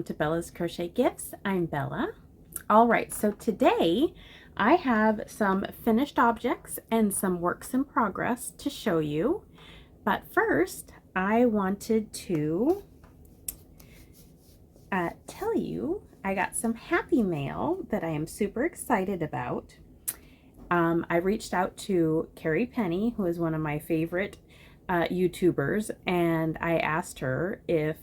welcome to Bella's Crochet Gifts. I'm Bella. All right, so today I have some finished objects and some works in progress to show you. But first, I wanted to tell you I got some happy mail that I am super excited about. I reached out to Carrie Penny, who is one of my favorite YouTubers, and I asked her if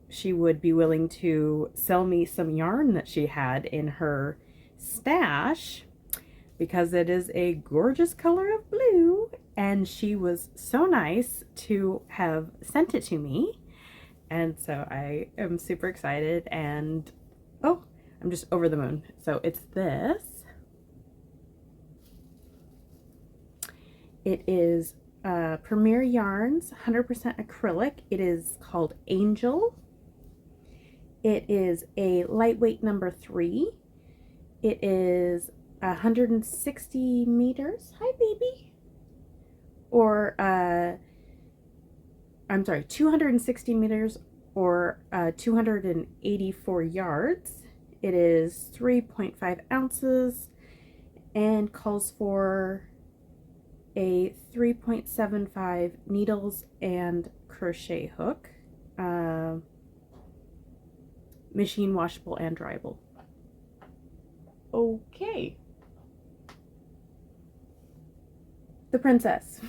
she would be willing to sell me some yarn that she had in her stash because it is a gorgeous color of blue, and she was so nice to have sent it to me. And so I am super excited, and oh, I'm just over the moon. So it's this. It is Premier Yarns 100% acrylic. It is called Angel. It is a lightweight number 3. It is 160 meters. Hi, baby. Or, I'm sorry, 260 meters or 284 yards. It is 3.5 ounces and calls for a 3.75 needles and crochet hook. Machine washable and dryable. Okay. The princess.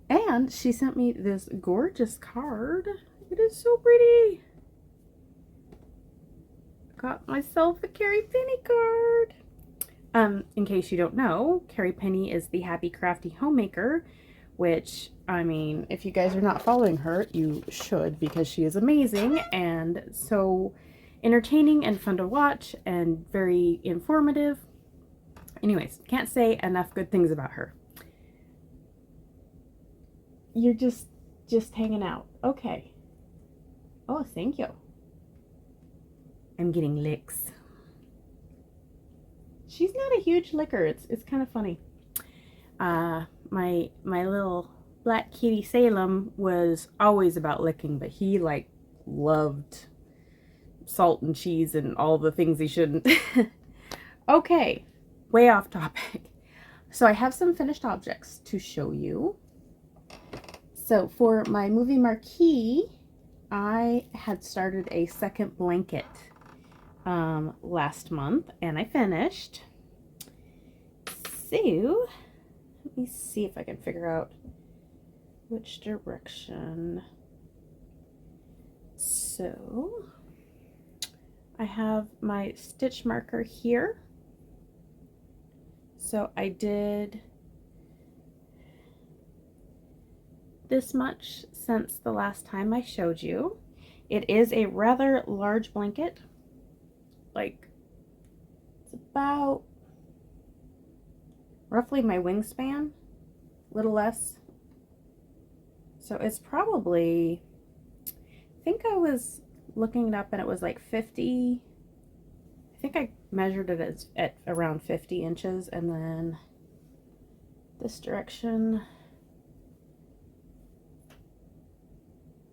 And she sent me this gorgeous card. It is so pretty. Got myself a Carrie Penny card. In case you don't know, Carrie Penny is the happy crafty homemaker, which, I mean, if you guys are not following her, you should, because she is amazing and so entertaining and fun to watch and very informative. Anyways, can't say enough good things about her. You're just hanging out. Okay. Oh, thank you. I'm getting licks. She's not a huge licker. It's kind of funny. My little black kitty Salem was always about licking, but he like loved salt and cheese and all the things he shouldn't. Okay, way off topic. So I have some finished objects to show you. So for my movie marquee, I had started a second blanket last month, and I finished. So let me see if I can figure out which direction. So I have my stitch marker here. So I did this much since the last time I showed you. It is a rather large blanket. Like, it's about roughly my wingspan, a little less. So it's probably, I think I was looking it up and it was like 50, I think I measured it at around 50 inches, and then this direction,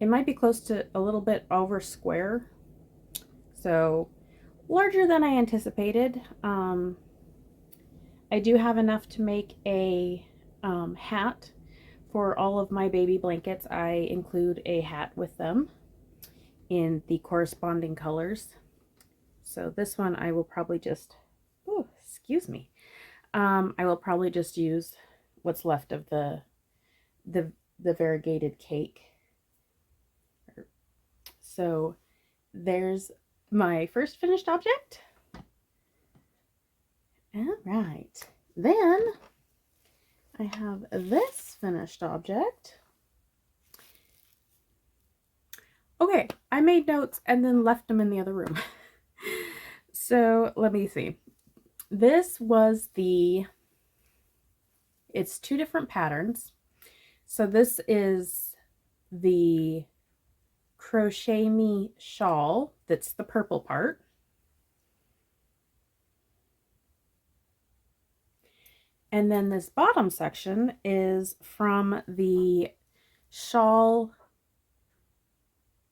it might be close to a little bit over square. So larger than I anticipated. I do have enough to make a hat for all of my baby blankets. I include a hat with them in the corresponding colors. So this one I will probably just, oh, excuse me. I will probably just use what's left of the variegated cake. So there's my first finished object. All right, then I have this finished object. Okay, I made notes and then left them in the other room. So let me see. This was it's two different patterns. So this is the Crochet Me shawl. That's the purple part. And then this bottom section is from the Shawl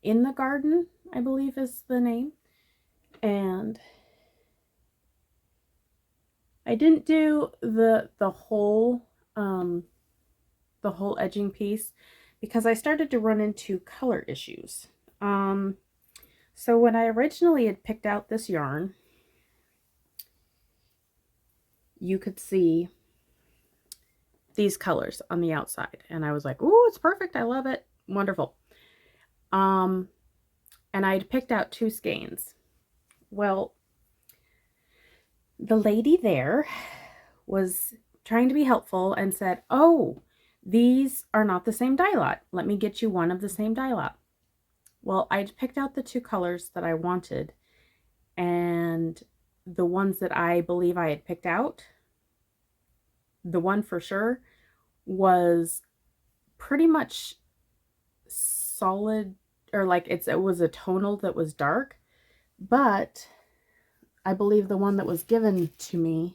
in the Garden, I believe is the name. And I didn't do the whole edging piece because I started to run into color issues. So when I originally had picked out this yarn, you could see these colors on the outside, and I was like, "Ooh, it's perfect! I love it! Wonderful!" And I'd picked out 2 skeins. Well, the lady there was trying to be helpful and said, "Oh, these are not the same dye lot. Let me get you one of the same dye lot." Well, I'd picked out the 2 colors that I wanted, and the ones that I believe I had picked out, the one for sure was pretty much solid, or like it was a tonal that was dark, but I believe the one that was given to me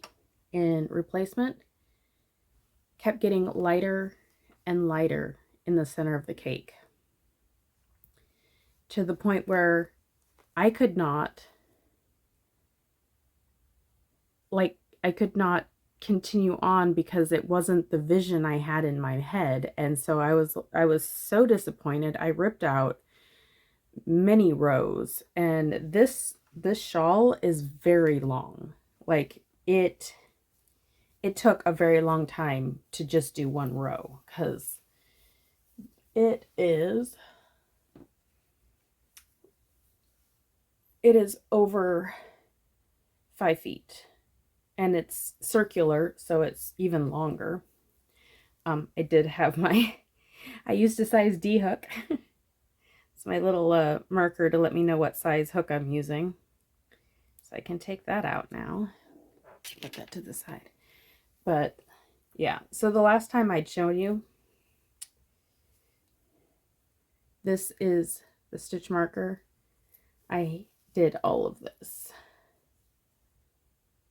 in replacement kept getting lighter and lighter in the center of the cake, to the point where I could not continue on because it wasn't the vision I had in my head. And so I was so disappointed. I ripped out many rows, and this shawl is very long. Like it took a very long time to just do one row because it is over 5 feet, and it's circular, so it's even longer. I did have I used a size D hook. It's my little marker to let me know what size hook I'm using. So I can take that out now. Put that to the side. But yeah, so the last time I'd shown you, this is the stitch marker. I did all of this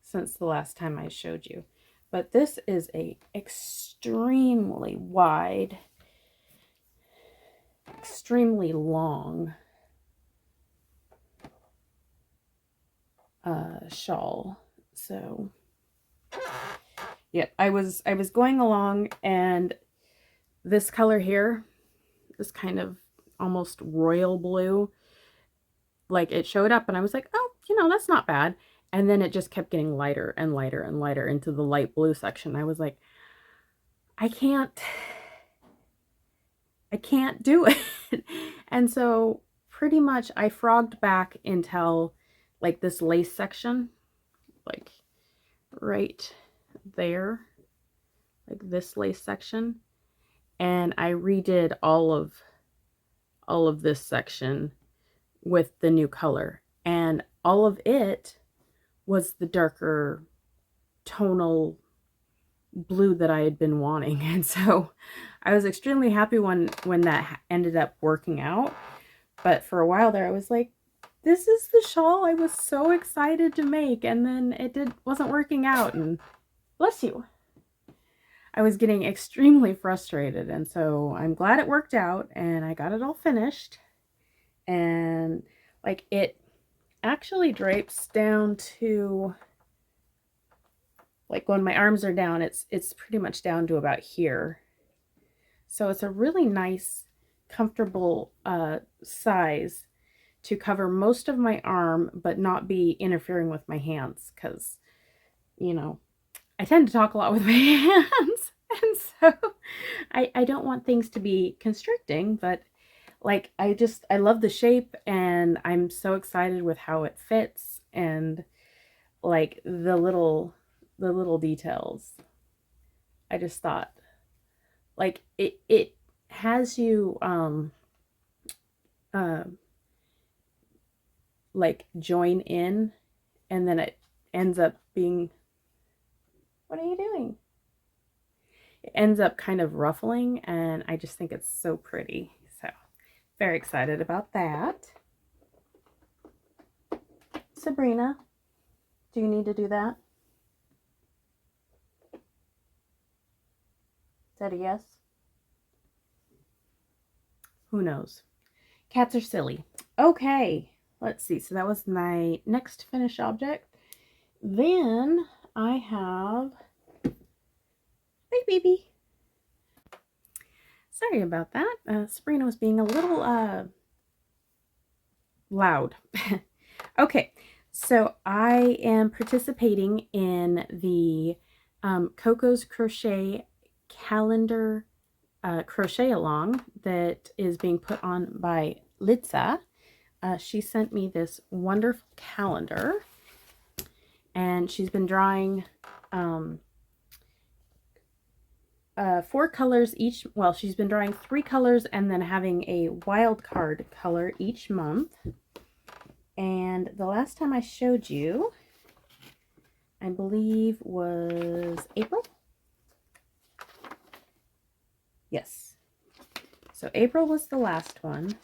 since the last time I showed you. But this is a extremely wide, extremely long shawl. So yeah, I was going along, and this color here, this kind of almost royal blue, like it showed up and I was like, oh, that's not bad. And then it just kept getting lighter and lighter and lighter into the light blue section. I was like, I can't do it. And so pretty much I frogged back until like this lace section, like right there, like this lace section. And I redid all of this section with the new color, and all of it was the darker tonal blue that I had been wanting. And so I was extremely happy when that ended up working out. But for a while there, I was like, this is the shawl I was so excited to make, and then it wasn't working out, and bless you, I was getting extremely frustrated. And so I'm glad it worked out and I got it all finished. And like it actually drapes down to, like when my arms are down, it's pretty much down to about here. So it's a really nice, comfortable size to cover most of my arm, but not be interfering with my hands, because, I tend to talk a lot with my hands. And so I don't want things to be constricting, but like I love the shape, and I'm so excited with how it fits, and like the little details. I just thought, like, it has you like join in, and then it ends up being, what are you doing? It ends up kind of ruffling, and I just think it's so pretty. So very excited about that. Sabrina, do you need to do that? Is that a yes? Who knows? Cats are silly. Okay, let's see. So that was my next finished object. Then I have, hey baby. Sorry about that. Sabrina was being a little loud. Okay, so I am participating in the Coco's Crochet calendar crochet along that is being put on by Litsa. She sent me this wonderful calendar, and she's been drawing 4 colors each. Well, she's been drawing 3 colors and then having a wild card color each month. And the last time I showed you, I believe, was April. Yes. So April was the last one.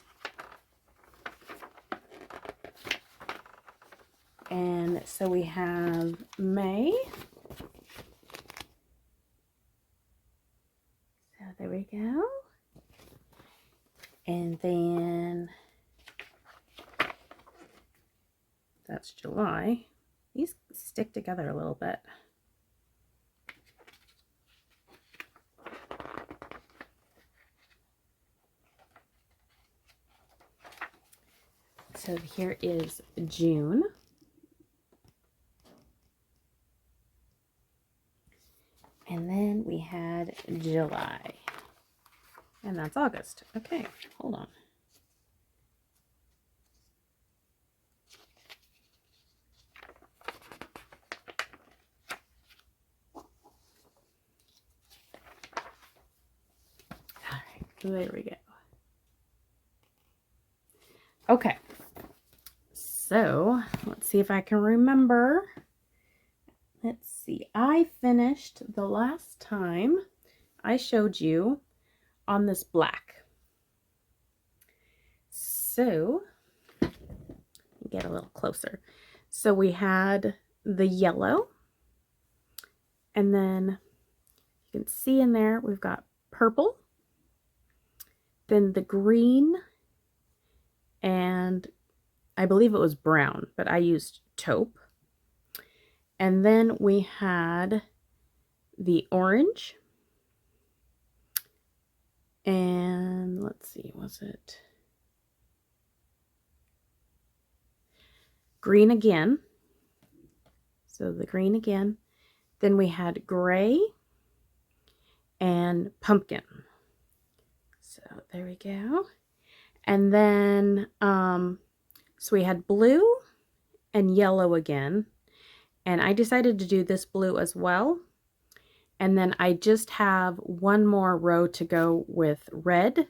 And so we have May. So there we go. And then that's July. These stick together a little bit. So here is June. And then we had July. And that's August. Okay, hold on. All right, there we go. Okay, so let's see if I can remember. Let's see, I finished the last time I showed you on this black. So, get a little closer. So we had the yellow, and then you can see in there we've got purple, then the green, and I believe it was brown, but I used taupe. And then we had the orange, and let's see, was it green again? So the green again. Then we had gray and pumpkin. So there we go. And then, so we had blue and yellow again. And I decided to do this blue as well. And then I just have one more row to go with red.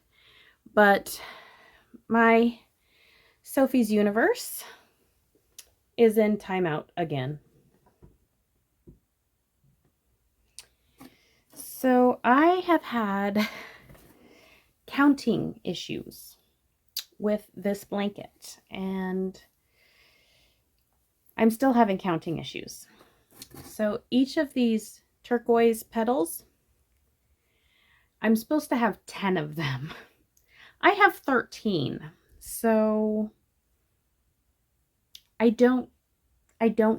But my Sophie's Universe is in timeout again. So I have had counting issues with this blanket, and I'm still having counting issues. So each of these turquoise petals, I'm supposed to have 10 of them. I have 13. So I don't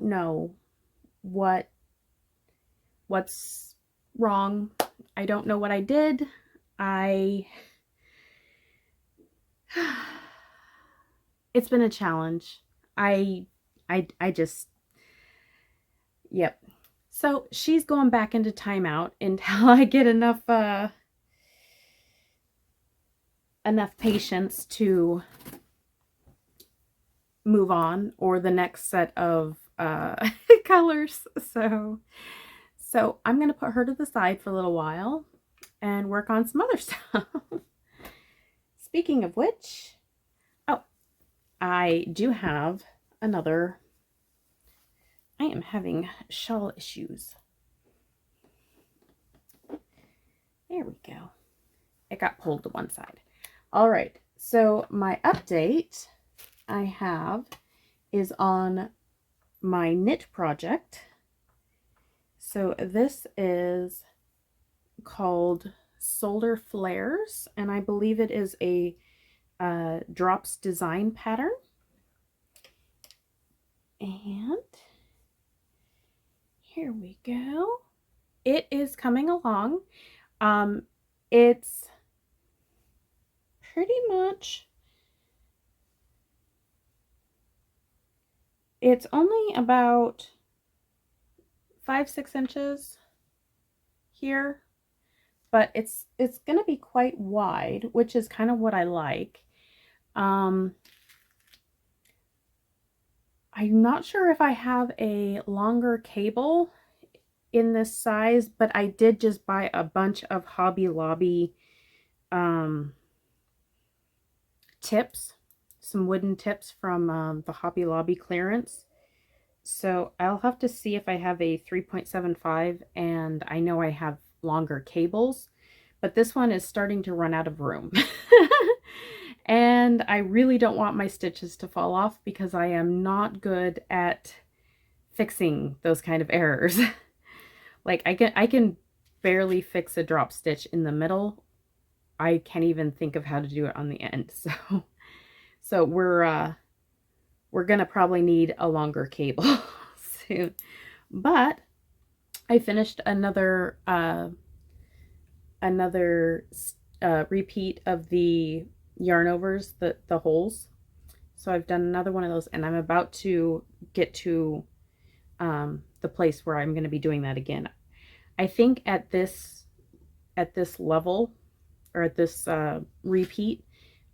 know what's wrong. I don't know what I did. It's been a challenge. I just, yep. So she's going back into timeout until I get enough patience to move on, or the next set of colors. So I'm going to put her to the side for a little while and work on some other stuff. Speaking of which, oh, I do have another. I am having shawl issues. There we go. It got pulled to one side. All right, so my update I have is on my knit project. So this is called Solar Flares, and I believe it is a Drops design pattern. And here we go. It is coming along. It's pretty much, it's only about 5-6 inches here, but it's gonna be quite wide, which is kind of what I like. I'm not sure if I have a longer cable in this size, but I did just buy a bunch of Hobby Lobby tips, some wooden tips from the Hobby Lobby clearance. So I'll have to see if I have a 3.75, and I know I have longer cables, but this one is starting to run out of room. And I really don't want my stitches to fall off because I am not good at fixing those kind of errors. Like I can barely fix a drop stitch in the middle. I can't even think of how to do it on the end. So we're gonna probably need a longer cable soon. But I finished another repeat of the yarn overs, the holes. So I've done another one of those, and I'm about to get to the place where I'm going to be doing that again. I think at this level, or at this repeat,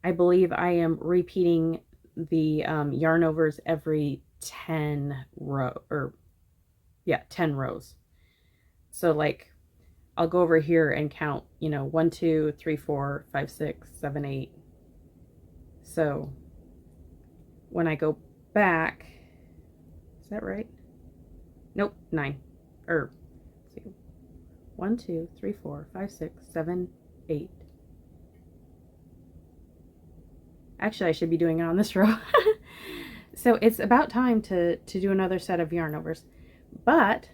I believe I am repeating the yarn overs every 10 rows. So like I'll go over here and count, 1, 2, 3, 4, 5, 6, 7, 8. So when I go back, is that right? Nope, 9. Or 1, 2, 3, 4, 5, 6, 7, 8. Actually, I should be doing it on this row. So it's about time to do another set of yarn overs. But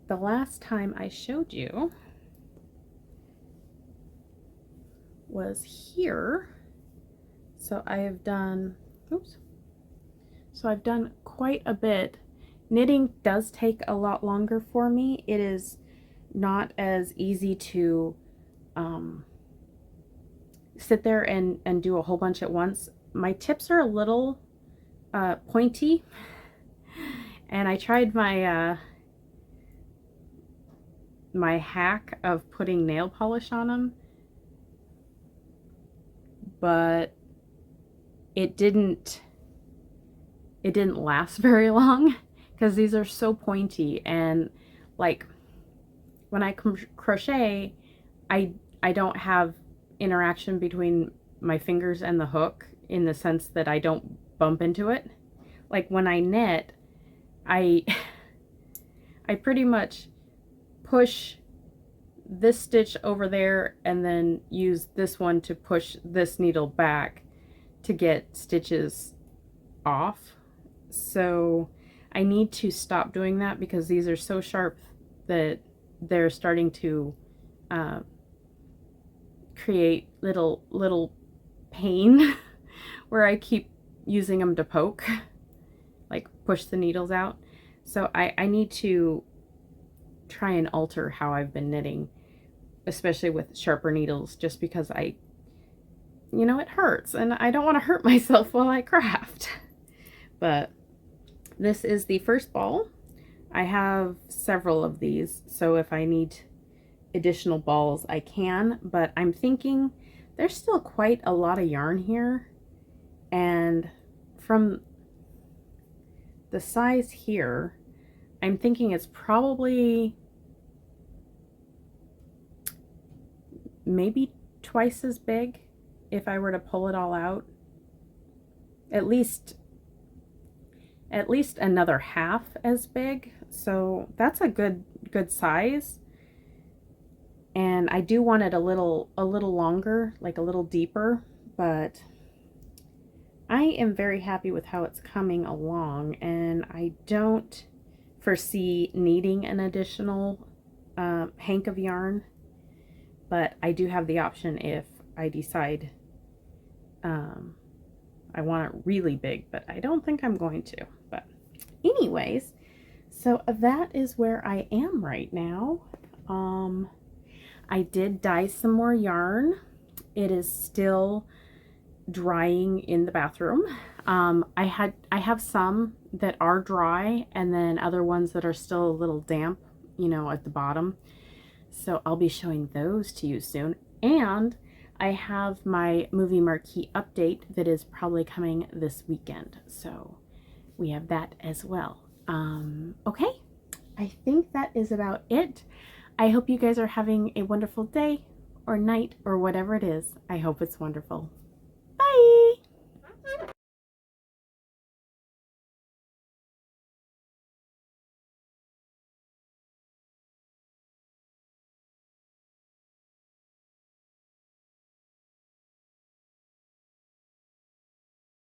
the last time I showed you was here. So I have done, So I've done quite a bit. Knitting does take a lot longer for me. It is not as easy to sit there and do a whole bunch at once. My tips are a little pointy, and I tried my my hack of putting nail polish on them, but it didn't last very long because these are so pointy, and like when I crochet, I don't have interaction between my fingers and the hook in the sense that I don't bump into it. Like when I knit, I pretty much push this stitch over there and then use this one to push this needle back to get stitches off. So I need to stop doing that because these are so sharp that they're starting to create little pain where I keep using them to poke, like push the needles out. So I need to try and alter how I've been knitting, especially with sharper needles, just because it hurts and I don't want to hurt myself while I craft. But this is the first ball. I have several of these, so if I need additional balls I can, but I'm thinking there's still quite a lot of yarn here, and from the size here I'm thinking it's probably maybe twice as big if I were to pull it all out. At least another half as big. So that's a good size. And I do want it a little longer, like a little deeper, but I am very happy with how it's coming along, and I don't foresee needing an additional hank of yarn, but I do have the option if I decide I want it really big, but I don't think I'm going to. But anyways, so that is where I am right now. I did dye some more yarn. It is still drying in the bathroom. I have some that are dry and then other ones that are still a little damp, you know, at the bottom. So I'll be showing those to you soon. And I have my movie marquee update that is probably coming this weekend. So we have that as well. Okay, I think that is about it. I hope you guys are having a wonderful day or night or whatever it is. I hope it's wonderful.